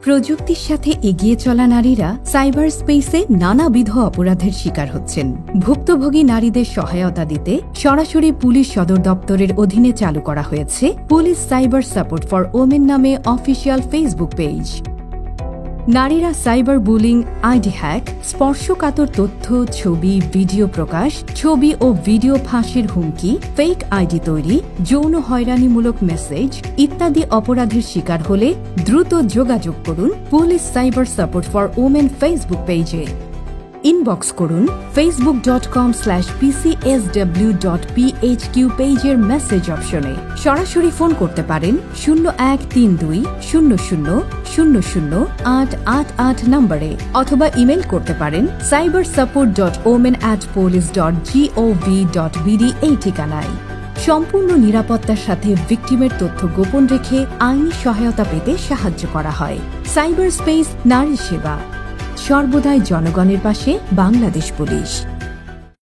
প্রযুক্তির সাথে এগিয়ে চলা নারীরা সাইবার স্পেসে নানাবিধ অপরাধের শিকার হচ্ছেন। ভুক্তভোগী নারীদের সহায়তা দিতে সরাসরি পুলিশ সদর দপ্তরের অধীনে চালু করা হয়েছে police cyber support for women নামে অফিসিয়াল ফেসবুক পেজ। নারীরা সাইবার বুলিং, আইডি হ্যাক, স্পর্শকাতর তথ্য, ছবি, ভিডিও প্রকাশ, ছবি ও ভিডিও ফাঁসের হুমকি, ফেক আইডি তৈরি, যৌন হয়রানিমূলক মেসেজ ইত্যাদি অপরাধের শিকার হলে দ্রুত যোগাযোগ করুন police cyber support for women Facebook পেজে। ইনবক্স করুন facebook.com/pcsw.phq পেজের মেসেজ অপশনে। সরাসরি ফোন করতে পারেন 013200000888 নম্বরে অথবা ইমেল করতে পারেন cybersupport.omen@police.gov.bd এই ঠিকানায়। সম্পূর্ণ নিরাপত্তার সাথে ভিকটিমের তথ্য গোপন রেখে আইনি সহায়তা পেতে সাহায্য করা হয়। সাইবার স্পেস নারী সেবা, সর্বদাই জনগণের পাশে বাংলাদেশ পুলিশ।